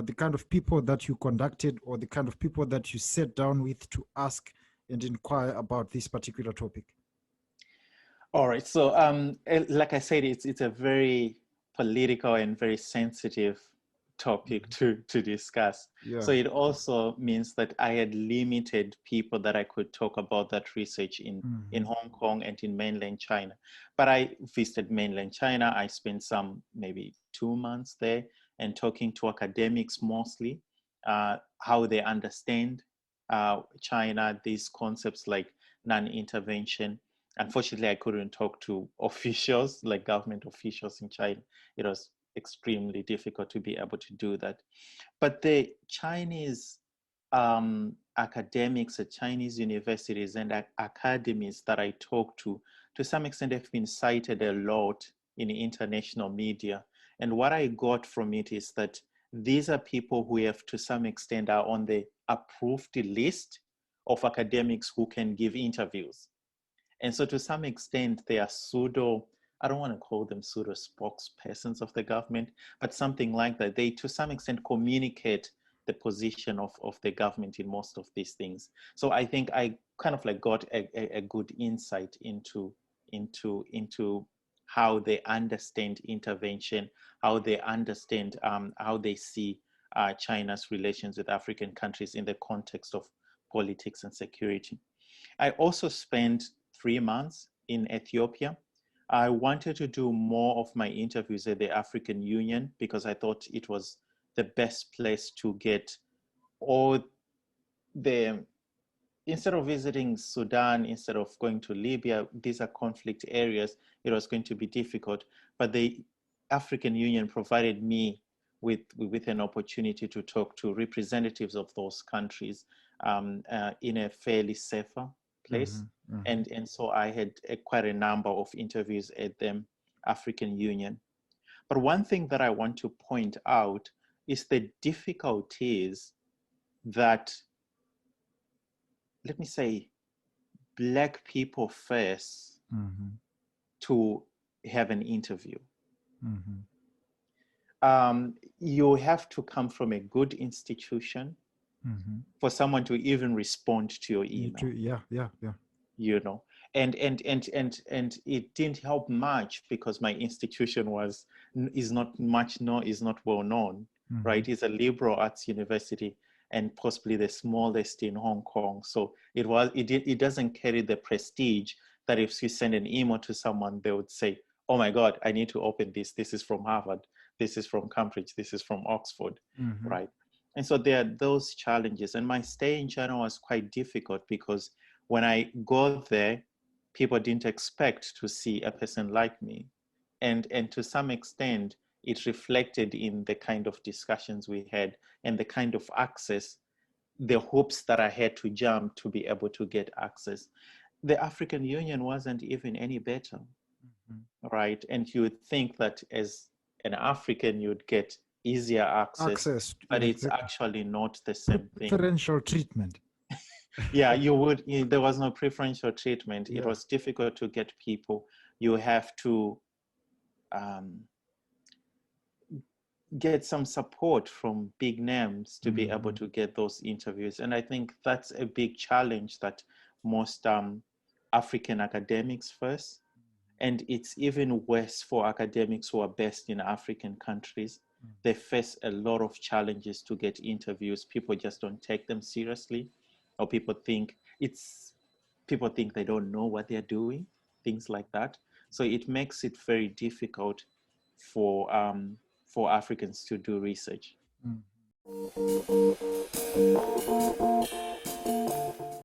The kind of people that you conducted or the kind of people that you sat down with to ask and inquire about this particular topic? All right. So, like I said, it's a very political and very sensitive topic to discuss. Yeah. So it also means that I had limited people that I could talk about that research in Hong Kong and in mainland China. But I visited mainland China. I spent maybe 2 months there and talking to academics mostly, how they understand China, these concepts like non-intervention. Unfortunately, I couldn't talk to officials, like government officials in China. It was extremely difficult to be able to do that. But the Chinese academics at Chinese universities and academies that I talk to some extent, have been cited a lot in international media. And what I got from it is that these are people who have, to some extent, are on the approved list of academics who can give interviews. And so to some extent, they are I don't want to call them pseudo spokespersons of the government, but something like that. They, to some extent, communicate the position of the government in most of these things. So I think I kind of like got a good insight into how they understand intervention, how they understand, how they see China's relations with African countries in the context of politics and security. I also spent 3 months in Ethiopia. I wanted to do more of my interviews at the African Union because I thought it was the best place to get all the, instead of visiting Sudan, instead of going to Libya, these are conflict areas, it was going to be difficult. But the African Union provided me with an opportunity to talk to representatives of those countries in a fairly safer place. And so I had quite a number of interviews at the African Union. But one thing that I want to point out is the difficulties that, let me say, Black people face to have an interview. You have to come from a good institution for someone to even respond to your email. Yeah. You know, and it didn't help much because my institution is not well known, right? It's a liberal arts university and possibly the smallest in Hong Kong. So it doesn't carry the prestige that if you send an email to someone, they would say, oh my God, I need to open this. This is from Harvard. This is from Cambridge. This is from Oxford, right? And so there are those challenges. And my stay in China was quite difficult because when I got there, people didn't expect to see a person like me. And to some extent, it reflected in the kind of discussions we had and the kind of access, the hoops that I had to jump to be able to get access. The African Union wasn't even any better, right? And you would think that as an African, you'd get easier access, but it's actually not the same thing. Preferential treatment. Yeah, there was no preferential treatment. Yeah. It was difficult to get people. You have to get some support from big names to be able to get those interviews. And I think that's a big challenge that most African academics face. And it's even worse for academics who are based in African countries. They face a lot of challenges to get interviews. People just don't take them seriously, or people think they don't know what they're doing, things like that. So it makes it very difficult for Africans to do research.